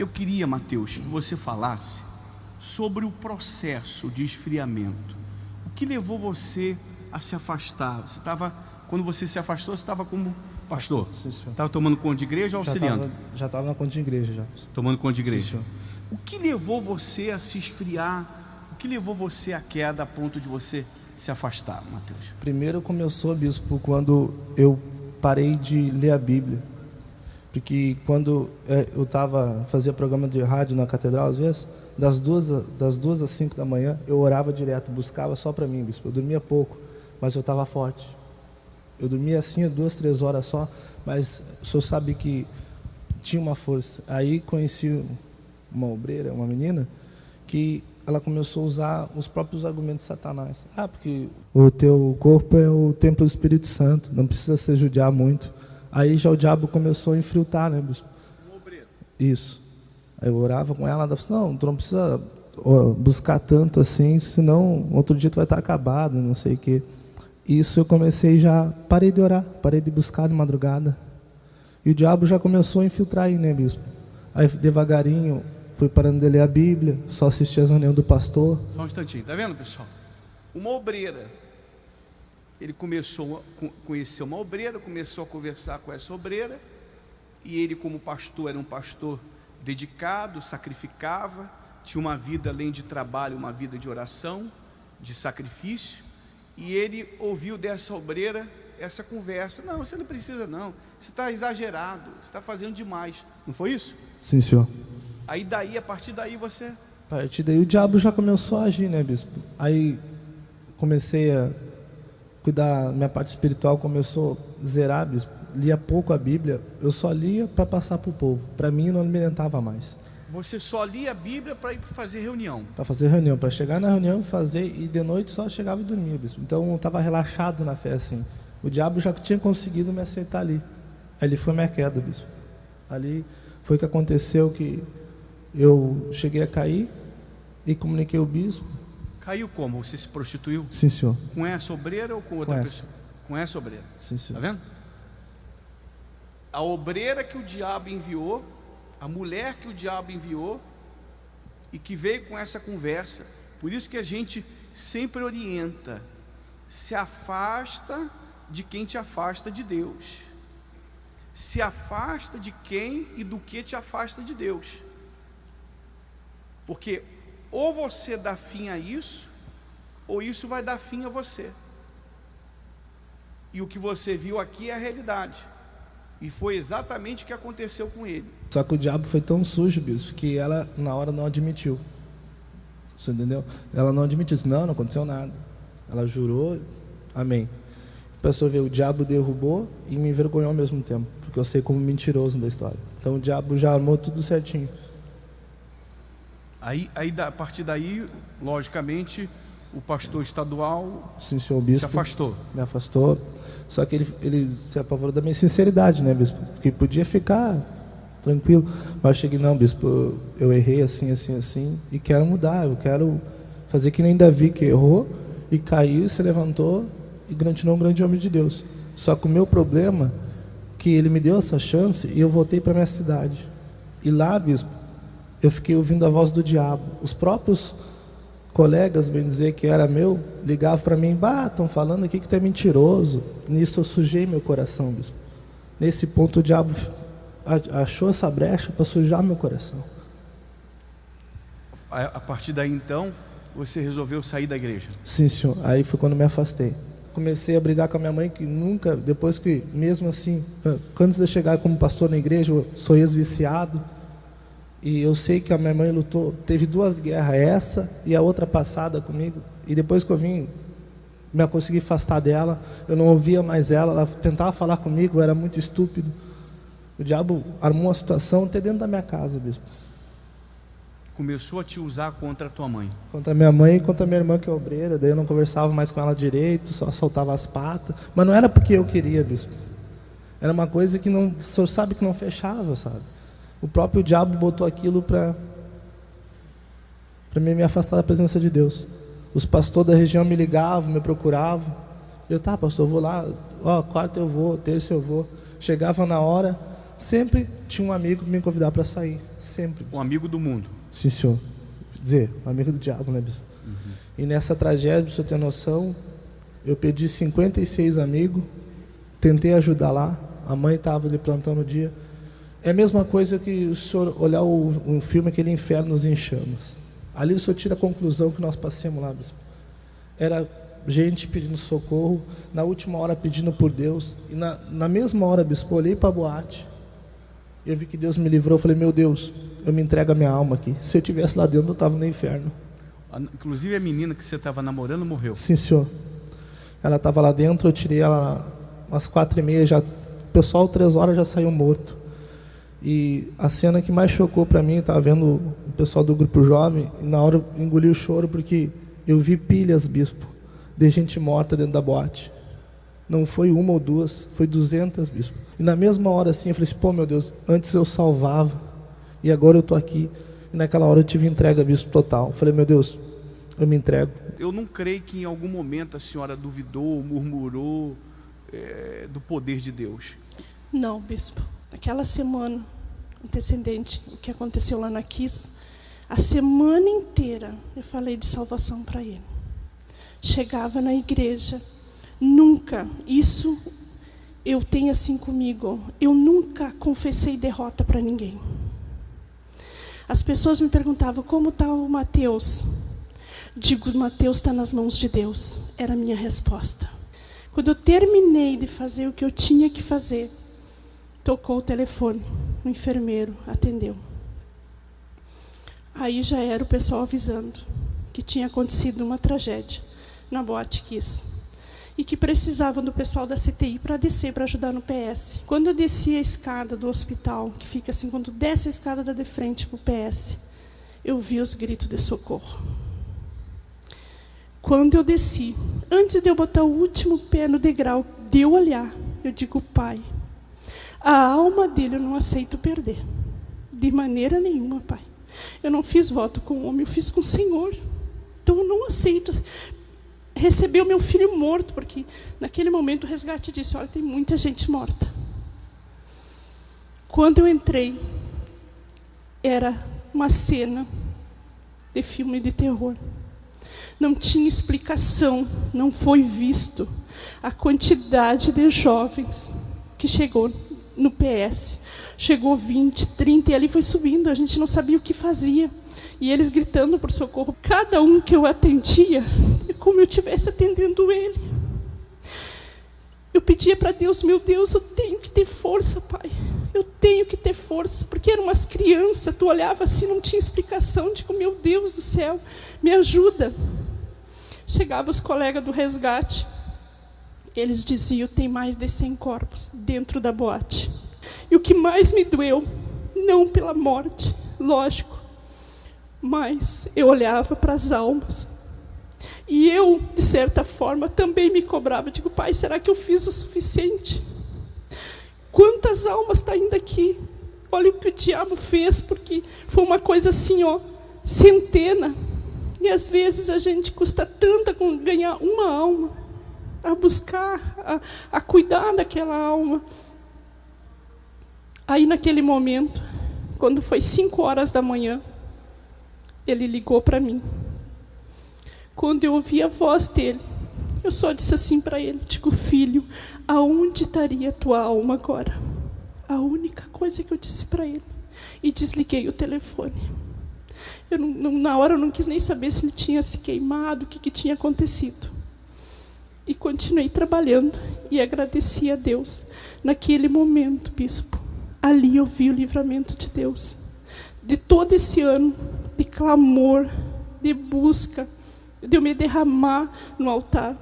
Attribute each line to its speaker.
Speaker 1: Eu queria, Mateus, que você falasse sobre o processo de esfriamento. O que levou você a se afastar? Quando você se afastou, você estava como pastor?
Speaker 2: Sim, senhor.
Speaker 1: Estava tomando conta de igreja ou auxiliando?
Speaker 2: Já estava na conta de igreja já.
Speaker 1: Tomando conta de igreja.
Speaker 2: Sim, senhor.
Speaker 1: O que levou você a se esfriar? O que levou você à queda a ponto de você se afastar, Mateus?
Speaker 2: Primeiro começou, bispo, quando eu parei de ler a Bíblia. Porque quando eu fazia programa de rádio na catedral, às vezes, das duas às 5 da manhã, eu orava direto, buscava só para mim, bispo. Eu dormia pouco, mas eu estava forte. Eu dormia assim 2, 3 horas só, mas o senhor sabe que tinha uma força. Aí conheci uma obreira, uma menina, que ela começou a usar os próprios argumentos de Satanás. Porque o teu corpo é o templo do Espírito Santo, não precisa se judiar muito. Aí já o diabo começou a infiltrar, né, bispo? Isso. Aí eu orava com ela falou assim, não, tu não precisa buscar tanto assim, senão outro dia tu vai estar acabado, não sei o quê. Isso eu comecei parei de orar, parei de buscar de madrugada. E o diabo já começou a infiltrar aí, né, bispo? Aí devagarinho fui parando de ler a Bíblia, só assistia as reuniões do pastor.
Speaker 1: Só um instantinho, tá vendo, pessoal? Uma obreira. Ele começou a conhecer uma obreira, começou a conversar com essa obreira, e ele, como pastor, era um pastor dedicado, sacrificava, tinha uma vida além de trabalho, uma vida de oração, de sacrifício, e ele ouviu dessa obreira essa conversa. Não, você não precisa não, você está exagerado, você está fazendo demais. Não foi isso?
Speaker 2: Sim, senhor.
Speaker 1: Aí a partir daí você...
Speaker 2: A partir daí o diabo já começou a agir, né, bispo? Aí comecei a cuidar, minha parte espiritual começou a zerar, bispo. Lia pouco a Bíblia, eu só lia para passar para o povo. Para mim não alimentava mais.
Speaker 1: Você só lia a Bíblia para ir fazer reunião? Para
Speaker 2: fazer reunião, para chegar na reunião, fazer, e de noite só chegava e dormia, bispo. Então eu estava relaxado na fé assim. O diabo já tinha conseguido me acertar ali. Ali foi minha queda, bispo. Ali foi que aconteceu que eu cheguei a cair e comuniquei ao bispo.
Speaker 1: Caiu como? Você se prostituiu?
Speaker 2: Sim, senhor.
Speaker 1: Com essa obreira ou com outra pessoa? Com essa obreira.
Speaker 2: Sim, senhor.
Speaker 1: Tá vendo? A obreira que o diabo enviou, a mulher que o diabo enviou e que veio com essa conversa. Por isso que a gente sempre orienta: se afasta de quem te afasta de Deus. Se afasta de quem e do que te afasta de Deus. Porque ou você dá fim a isso, ou isso vai dar fim a você. E o que você viu aqui é a realidade. E foi exatamente o que aconteceu com ele.
Speaker 2: Só que o diabo foi tão sujo, bispo, que ela na hora não admitiu. Você entendeu? Ela não admitiu, não aconteceu nada. Ela jurou, amém. A pessoa vê, o diabo derrubou e me envergonhou ao mesmo tempo, porque eu sei como mentiroso da história. Então o diabo já armou tudo certinho.
Speaker 1: Aí a partir daí, logicamente, o pastor estadual,
Speaker 2: sim, senhor bispo,
Speaker 1: se afastou.
Speaker 2: Me afastou. Só que ele se apavorou da minha sinceridade, né, bispo? Porque podia ficar tranquilo. Mas eu cheguei, não, bispo, eu errei assim, assim, assim, e quero mudar. Eu quero fazer que nem Davi, que errou e caiu, se levantou e continuou um grande homem de Deus. Só que o meu problema é que ele me deu essa chance e eu voltei para minha cidade. E lá, bispo, eu fiquei ouvindo a voz do diabo. Os próprios colegas, bem dizer, que era meu, ligavam para mim, estão falando aqui que tu é mentiroso. Nisso eu sujei meu coração, bispo. Nesse ponto o diabo achou essa brecha para sujar meu coração.
Speaker 1: A partir daí então, você resolveu sair da igreja?
Speaker 2: Sim, senhor. Aí foi quando me afastei. Comecei a brigar com a minha mãe, que nunca, depois que, mesmo assim, antes de eu chegar como pastor na igreja, eu sou ex-viciado. E eu sei que a minha mãe lutou, teve 2 guerras, essa e a outra passada comigo. E depois que eu vim, me consegui afastar dela, eu não ouvia mais ela tentava falar comigo, eu era muito estúpido. O diabo armou uma situação até dentro da minha casa, bispo.
Speaker 1: Começou a te usar contra a tua mãe?
Speaker 2: Contra minha mãe e contra minha irmã, que é obreira. Daí eu não conversava mais com ela direito, só soltava as patas. Mas não era porque eu queria, bispo. Era uma coisa que não, o senhor sabe que não fechava, sabe? O próprio diabo botou aquilo para me afastar da presença de Deus. Os pastores da região me ligavam, me procuravam. Eu, pastor, eu vou lá, quarta eu vou, terça eu vou. Chegava na hora, sempre tinha um amigo que me convidava para sair. Sempre.
Speaker 1: Um amigo do mundo.
Speaker 2: Sim, senhor. Quer dizer, um amigo do diabo, né, bispo? E nessa tragédia, para você ter noção, eu perdi 56 amigos, tentei ajudar lá, a mãe estava ali plantando o dia. É a mesma coisa que o senhor olhar um filme, aquele Inferno em Chamas. Ali o senhor tira a conclusão que nós passamos lá, bispo. Era gente pedindo socorro, na última hora pedindo por Deus, e na mesma hora, bispo, eu olhei para a boate, eu vi que Deus me livrou, eu falei, meu Deus, eu me entrego a minha alma aqui. Se eu estivesse lá dentro, eu estava no inferno.
Speaker 1: Inclusive a menina que você estava namorando morreu.
Speaker 2: Sim, senhor. Ela estava lá dentro, eu tirei ela às 4h30, já, o pessoal 3 horas já saiu morto. E a cena que mais chocou para mim, estava vendo o pessoal do grupo jovem, e na hora eu engoli o choro, porque eu vi pilhas, bispo, de gente morta dentro da boate. Não foi uma ou duas, foi 200, bispo. E na mesma hora assim, eu falei assim, pô, meu Deus, antes eu salvava, e agora eu estou aqui. E naquela hora eu tive entrega, bispo, total. Eu falei, meu Deus, eu me entrego.
Speaker 1: Eu não creio que em algum momento a senhora duvidou, murmurou do poder de Deus.
Speaker 3: Não, bispo. Naquela semana antecedente, o que aconteceu lá na Kiss, a semana inteira eu falei de salvação para ele. Chegava na igreja, nunca, isso eu tenho assim comigo, eu nunca confessei derrota para ninguém. As pessoas me perguntavam, como está o Mateus? Digo, Mateus está nas mãos de Deus. Era a minha resposta. Quando eu terminei de fazer o que eu tinha que fazer, tocou o telefone, o enfermeiro atendeu. Aí já era o pessoal avisando que tinha acontecido uma tragédia na Boate Kiss. E que precisavam do pessoal da CTI para descer, para ajudar no PS. Quando eu desci a escada do hospital, que fica assim, quando desce a escada da de frente para o PS, eu vi os gritos de socorro. Quando eu desci, antes de eu botar o último pé no degrau, de eu olhar, eu digo, Pai, a alma dele eu não aceito perder. De maneira nenhuma, Pai. Eu não fiz voto com o homem, eu fiz com o Senhor. Então eu não aceito receber o meu filho morto, porque naquele momento o resgate disse, olha, tem muita gente morta. Quando eu entrei, era uma cena de filme de terror. Não tinha explicação, não foi visto a quantidade de jovens que chegou no PS. Chegou 20, 30 e ali foi subindo, a gente não sabia o que fazia. E eles gritando por socorro. Cada um que eu atendia, é como eu estivesse atendendo ele. Eu pedia para Deus, meu Deus, eu tenho que ter força, Pai. Eu tenho que ter força, porque eram umas crianças, tu olhava assim, não tinha explicação. Digo, meu Deus do céu, me ajuda. Chegavam os colegas do resgate, eles diziam, tem mais de 100 corpos dentro da boate. E o que mais me doeu, não pela morte, lógico, mas eu olhava para as almas. E eu, de certa forma, também me cobrava. Digo, Pai, será que eu fiz o suficiente? Quantas almas estão ainda aqui? Olha o que o diabo fez, porque foi uma coisa assim, ó, centena. E às vezes a gente custa tanto a ganhar uma alma, a buscar, a cuidar daquela alma. Aí naquele momento, quando foi 5 horas da manhã, ele ligou para mim. Quando eu ouvi a voz dele, eu só disse assim para ele, digo, filho, aonde estaria a tua alma agora? A única coisa que eu disse para ele. E desliguei o telefone. Na hora eu não quis nem saber se ele tinha se queimado, o que tinha acontecido. E continuei trabalhando e agradeci a Deus. Naquele momento, bispo, ali eu vi o livramento de Deus. De todo esse ano de clamor, de busca, de eu me derramar no altar.